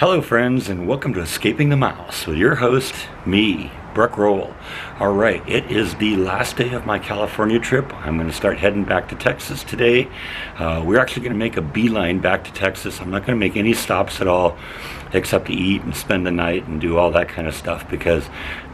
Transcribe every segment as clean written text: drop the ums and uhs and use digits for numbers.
Hello friends, and welcome to Escaping the Mouse with your host, me, Brooke Roll. Alright, it is the last day of my California trip. I'm going to start heading back to Texas today. We're actually going to make a beeline back to Texas. I'm not going to make any stops at all except to eat and spend the night and do all that kind of stuff, because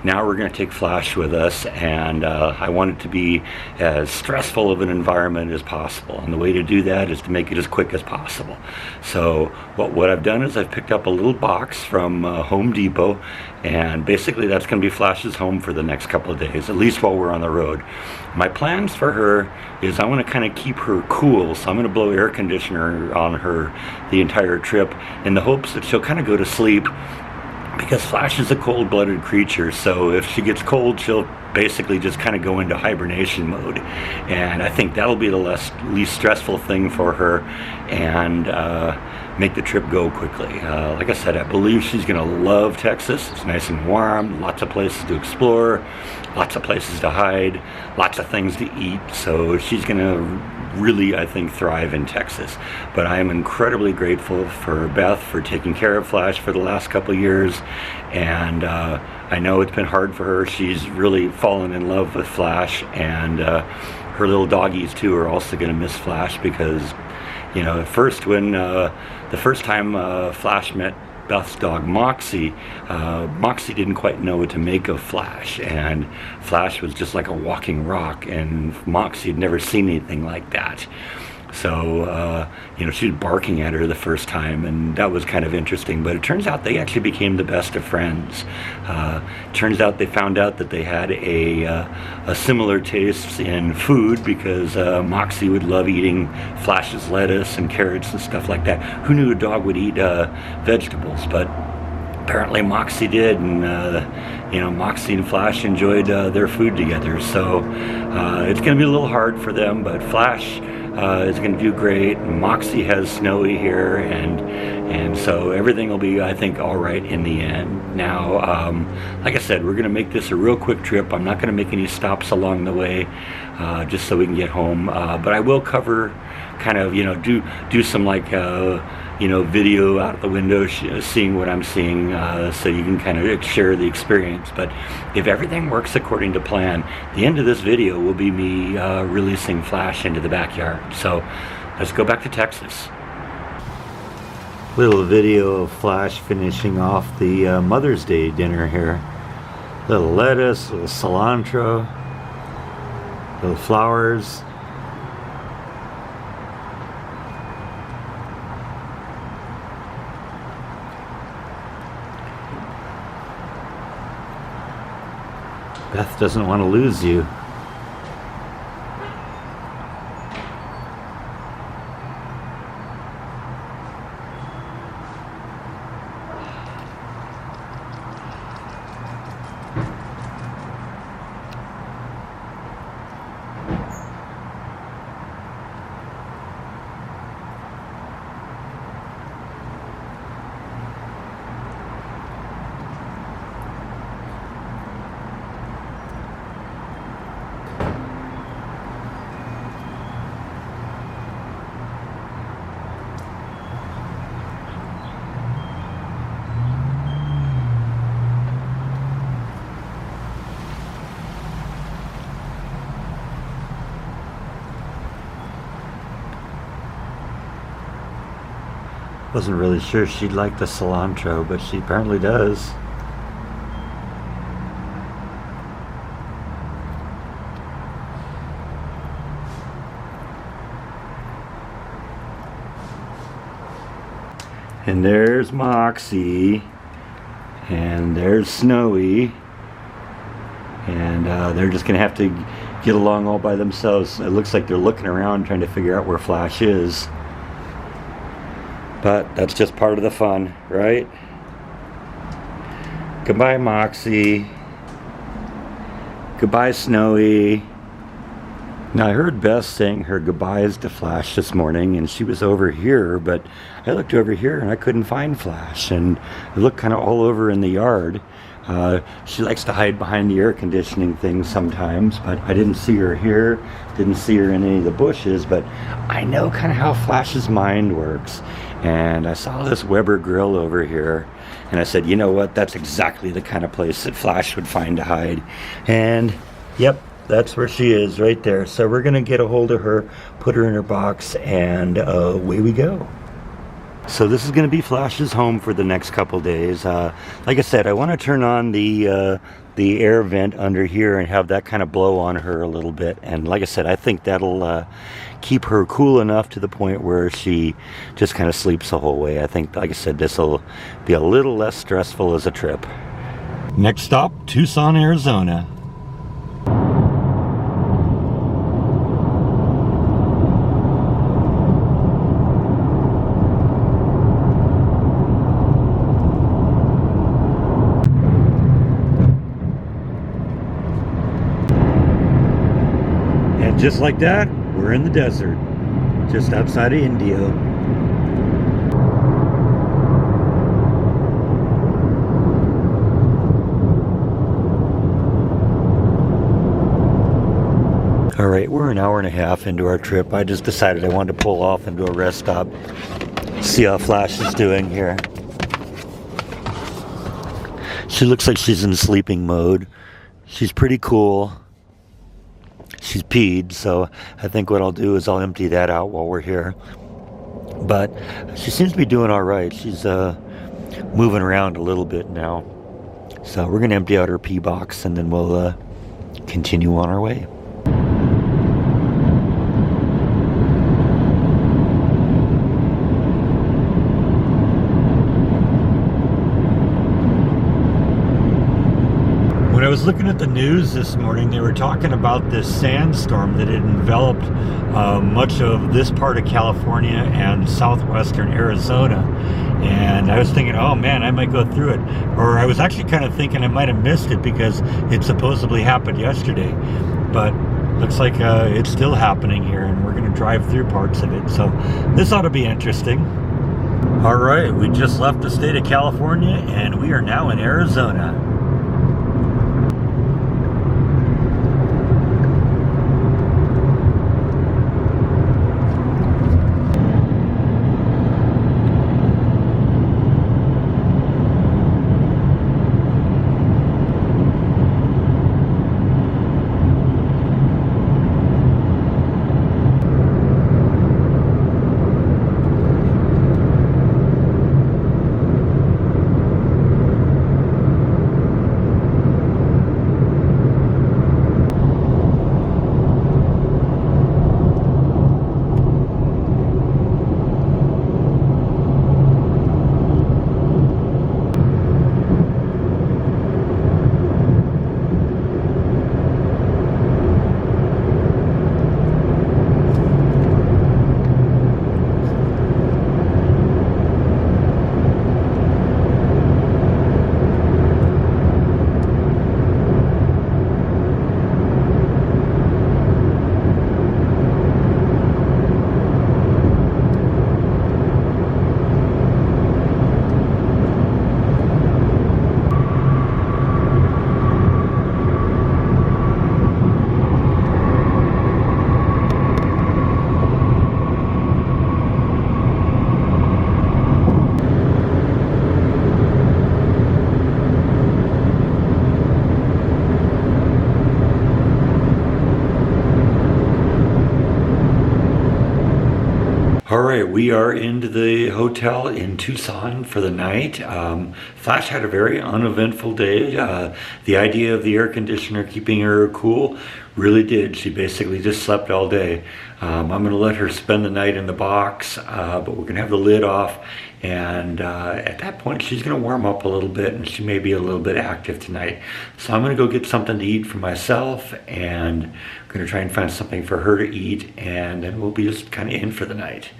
now we're going to take Flash with us, and I want it to be as stressful of an environment as possible, and the way to do that is to make it as quick as possible. So what I've done is I've picked up a little box from Home Depot, and basically that's going to be Flash's home for the next couple of days, at least while we're on the road. My plans for her is I want to kind of keep her cool, so I'm going to blow air conditioner on her the entire trip in the hopes that she'll kind of go to sleep, because Flash is a cold-blooded creature, so if she gets cold, she'll basically just kind of go into hibernation mode, and I think that'll be the least stressful thing for her, and make the trip go quickly. Like I said, I believe she's going to love Texas. It's nice and warm, lots of places to explore, lots of places to hide, lots of things to eat, so she's going to really, I think, thrive in Texas. But I am incredibly grateful for Beth for taking care of Flash for the last couple of years, and I know it's been hard for her. She's really fallen in love with Flash, and her little doggies too are also going to miss Flash, because you know, at first, when the first time Flash met Beth's dog Moxie, Moxie didn't quite know what to make of Flash, and Flash was just like a walking rock, and Moxie had never seen anything like that. So, you know, she was barking at her the first time, and that was kind of interesting. But it turns out they actually became the best of friends. Turns out they found out that they had a similar taste in food, because Moxie would love eating Flash's lettuce and carrots and stuff like that. Who knew a dog would eat vegetables? But apparently Moxie did, and you know, Moxie and Flash enjoyed their food together. So it's going to be a little hard for them, but Flash is going to do great. Moxie has Snowy here, and so everything will be, I think, all right in the end. Now, like I said, we're going to make this a real quick trip. I'm not going to make any stops along the way, just so we can get home. But I will cover, kind of, you know, do some like you know, video out the window, seeing what I'm seeing, so you can kind of share the experience. But if everything works according to plan, the end of this video will be me releasing Flash into the backyard. So let's go back to Texas. Little video of Flash finishing off the Mother's Day dinner here. Little lettuce, little cilantro, little flowers. Beth doesn't want to lose you. Wasn't really sure she'd like the cilantro, but she apparently does. And there's Moxie, and there's Snowy, and they're just gonna have to get along all by themselves. It looks like they're looking around trying to figure out where Flash is. But that's just part of the fun, right? Goodbye, Moxie. Goodbye, Snowy. Now, I heard Beth saying her goodbyes to Flash this morning, and she was over here, but I looked over here and I couldn't find Flash, and I looked kind of all over in the yard. She likes to hide behind the air conditioning thing sometimes, but I didn't see her here, didn't see her in any of the bushes, but I know kind of how Flash's mind works. And I saw this Weber grill over here, and I said, you know what, that's exactly the kind of place that Flash would find to hide. And yep, that's where she is, right there. So we're gonna get a hold of her, put her in her box, and away we go. So this is gonna be Flash's home for the next couple days. Like I said, I wanna turn on the air vent under here and have that kind of blow on her a little bit. And like I said, I think that'll keep her cool enough to the point where she just kind of sleeps the whole way. I think, like I said, this will be a little less stressful as a trip. Next stop, Tucson, Arizona. And just like that, we're in the desert, just outside of Indio. All right, we're an hour and a half into our trip. I just decided I wanted to pull off into a rest stop, see how Flash is doing here. She looks like she's in sleeping mode. She's pretty cool. She's peed, so I think what I'll do is I'll empty that out while we're here. But she seems to be doing all right. She's moving around a little bit now. So we're going to empty out her pee box, and then we'll continue on our way. When I was looking at the news this morning, they were talking about this sandstorm that had enveloped much of this part of California and southwestern Arizona. And I was thinking, oh man, I might go through it. Or I was actually kind of thinking I might have missed it because it supposedly happened yesterday. But looks like it's still happening here, and we're going to drive through parts of it. So this ought to be interesting. All right, we just left the state of California, and we are now in Arizona. All right, we are into the hotel in Tucson for the night. Flash had a very uneventful day. The idea of the air conditioner keeping her cool really did. She basically just slept all day. I'm going to let her spend the night in the box, but we're going to have the lid off. And at that point, she's going to warm up a little bit, and she may be a little bit active tonight. So I'm going to go get something to eat for myself, and I'm going to try and find something for her to eat, and then we'll be just kind of in for the night.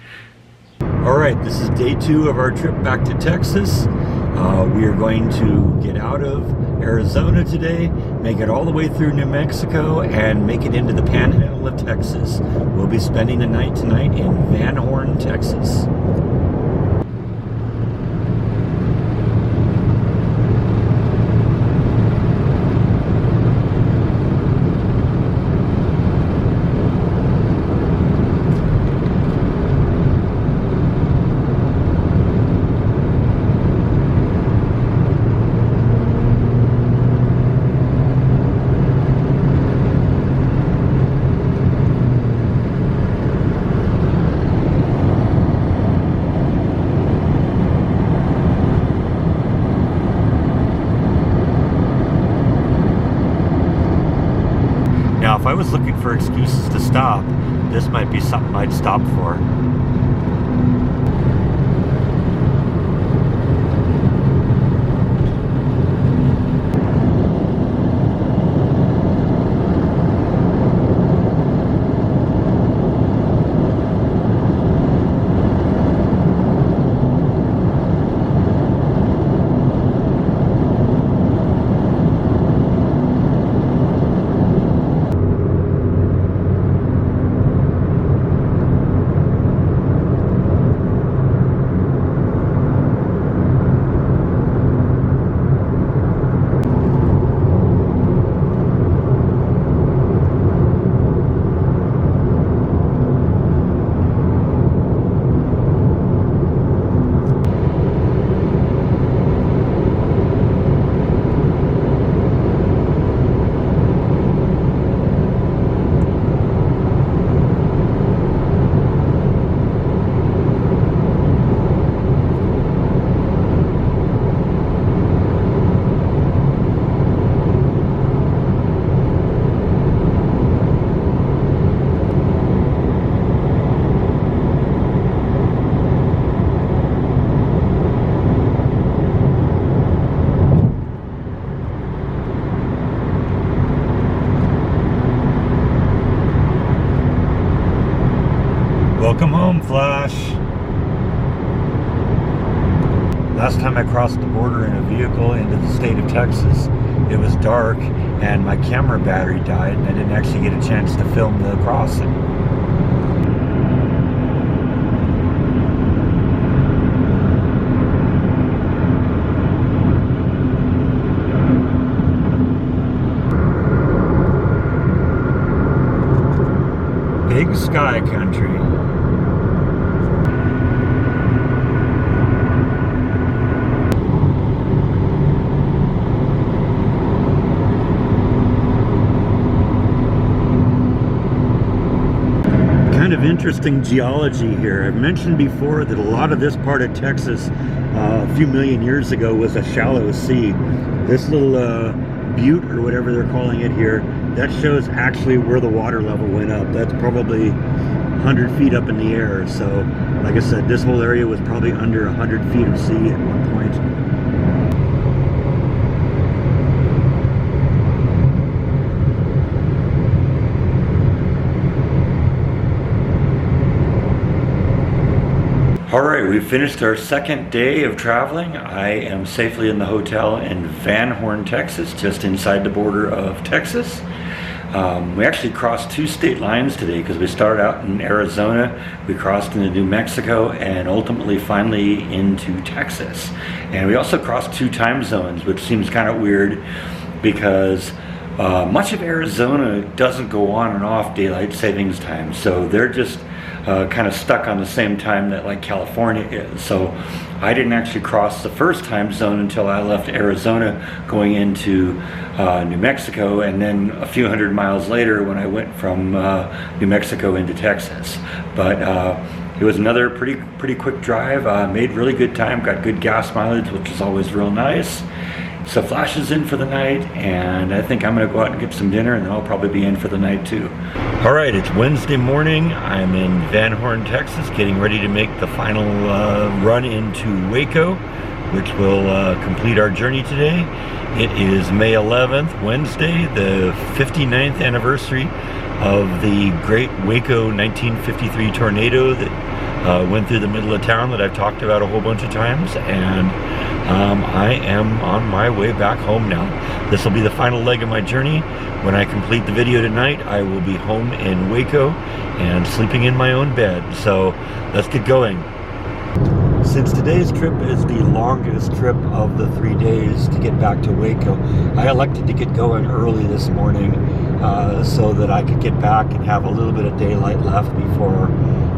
All right, this is day 2 of our trip back to Texas. We are going to get out of Arizona today, make it all the way through New Mexico, and make it into the panhandle of Texas. We'll be spending the night tonight in Van Horn, Texas. for excuses to stop, this might be something I'd stop for. Welcome home, Flash. Last time I crossed the border in a vehicle into the state of Texas, it was dark and my camera battery died and I didn't actually get a chance to film the crossing. Big sky country. Kind of interesting geology here. I've mentioned before that a lot of this part of Texas a few million years ago was a shallow sea. This little butte or whatever they're calling it here, that shows actually where the water level went up. That's probably 100 feet up in the air. So like I said, this whole area was probably under 100 feet of sea at one point. Alright, we've finished our second day of traveling. I am safely in the hotel in Van Horn, Texas, just inside the border of Texas. We actually crossed two state lines today because we started out in Arizona, we crossed into New Mexico, and ultimately finally into Texas. And we also crossed two time zones, which seems kind of weird because much of Arizona doesn't go on and off daylight savings time, so they're just kind of stuck on the same time that like California is. So I didn't actually cross the first time zone until I left Arizona going into New Mexico, and then a few hundred miles later when I went from New Mexico into Texas. But it was another pretty quick drive. Made really good time, got good gas mileage, which is always real nice. So Flash is in for the night, and I think I'm going to go out and get some dinner, and then I'll probably be in for the night too. All right, it's Wednesday morning. I'm in Van Horn, Texas, getting ready to make the final run into Waco, which will complete our journey today. It is May 11th, Wednesday, the 59th anniversary of the great Waco 1953 tornado that went through the middle of town that I've talked about a whole bunch of times, and I am on my way back home now. This will be the final leg of my journey. When I complete the video tonight, I will be home in Waco and sleeping in my own bed. So let's get going. Since today's trip is the longest trip of the 3 days to get back to Waco, I elected to get going early this morning so that I could get back and have a little bit of daylight left before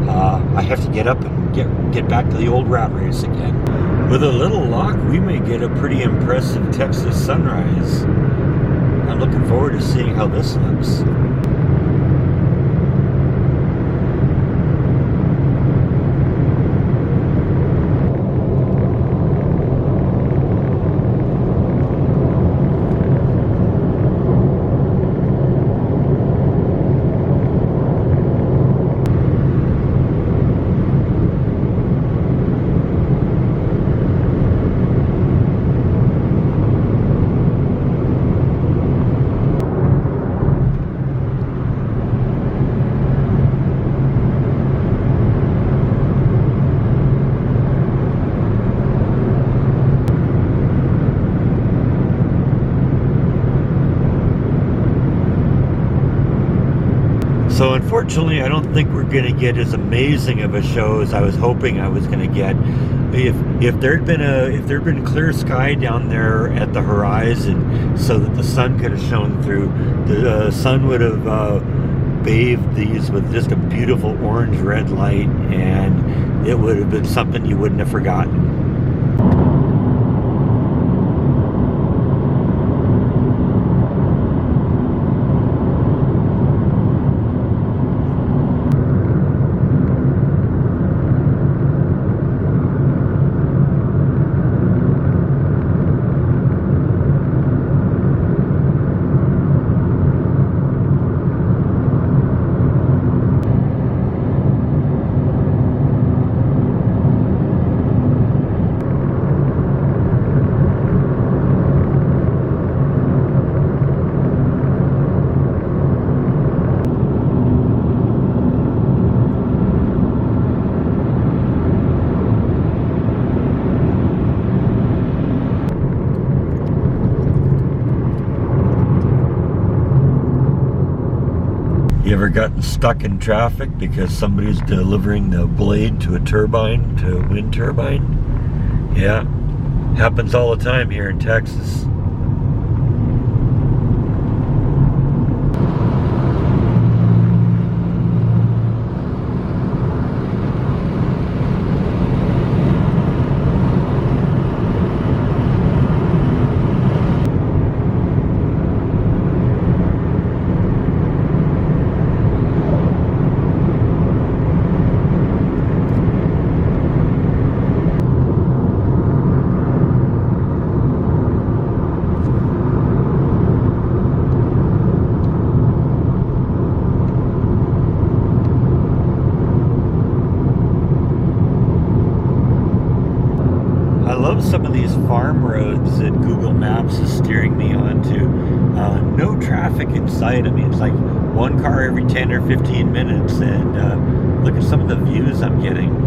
I have to get up and get back to the old rat race again. With a little luck, we may get a pretty impressive Texas sunrise. I'm looking forward to seeing how this looks. So unfortunately, I don't think we're going to get as amazing of a show as I was hoping I was going to get. If there'd been clear sky down there at the horizon, so that the sun could have shone through, the sun would have bathed these with just a beautiful orange-red light, and it would have been something you wouldn't have forgotten. You ever gotten stuck in traffic because somebody's delivering the blade to a turbine, to a wind turbine? Yeah, happens all the time here in Texas. I love some of these farm roads that Google Maps is steering me onto. No traffic in sight. I mean, it's like one car every 10 or 15 minutes, and look at some of the views I'm getting.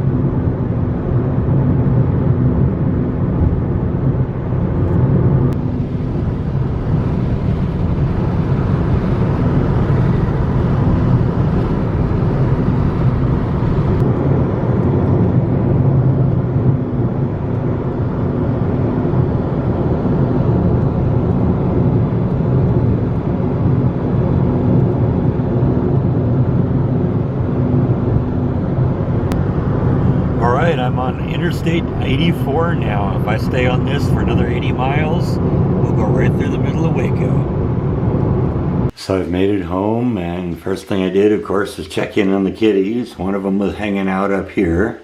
I'm on Interstate 84 now. If I stay on this for another 80 miles, we'll go right through the middle of Waco. So I've made it home, and first thing I did, of course, was check in on the kitties. One of them was hanging out up here,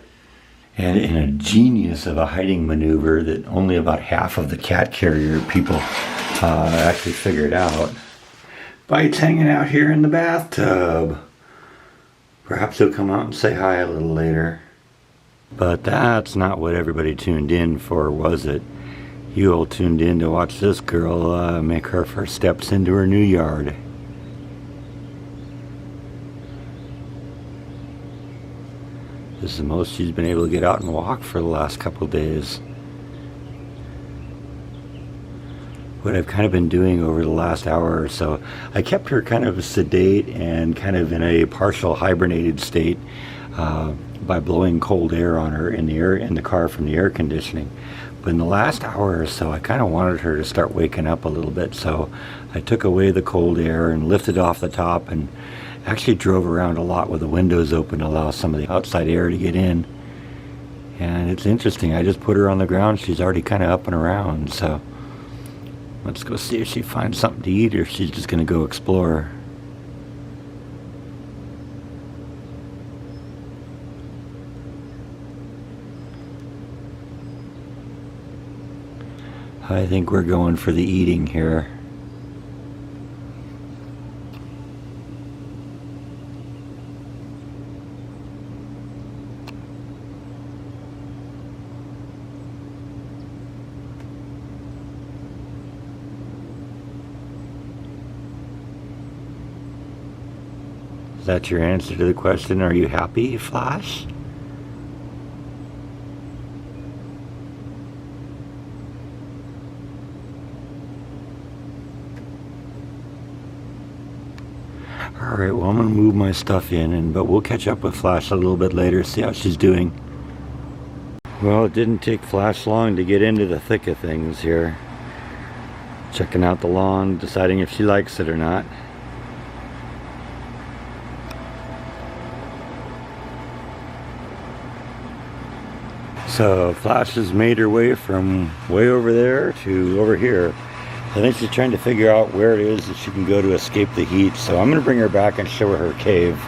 and in a genius of a hiding maneuver that only about half of the cat carrier people actually figured out, Bite's hanging out here in the bathtub. Perhaps he'll come out and say hi a little later. But that's not what everybody tuned in for, was it? You all tuned in to watch this girl make her first steps into her new yard. This is the most she's been able to get out and walk for the last couple of days. What I've kind of been doing over the last hour or so, I kept her kind of sedate and kind of in a partial hibernated state by blowing cold air on her in the car from the air conditioning. But in the last hour or so, I kind of wanted her to start waking up a little bit, so I took away the cold air and lifted off the top and actually drove around a lot with the windows open to allow some of the outside air to get in. And it's interesting, I just put her on the ground, she's already kind of up and around, so let's go see if she finds something to eat or if she's just going to go explore. I think we're going for the eating here. Is that your answer to the question, are you happy, Flash? Alright, well I'm going to move my stuff in, but we'll catch up with Flash a little bit later, see how she's doing. Well, it didn't take Flash long to get into the thick of things here. Checking out the lawn, deciding if she likes it or not. So Flash has made her way from way over there to over here. I think she's trying to figure out where it is that she can go to escape the heat. So I'm going to bring her back and show her cave.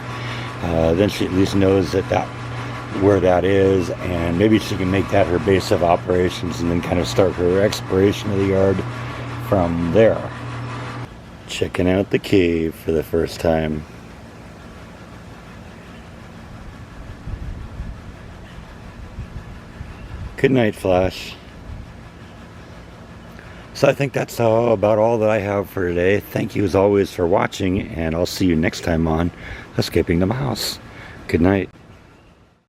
Then she at least knows that where that is, and maybe she can make that her base of operations and then kind of start her exploration of the yard from there. Checking out the cave for the first time. Good night, Flash. So I think that's about all that I have for today. Thank you as always for watching, and I'll see you next time on Escaping the Mouse. Good night.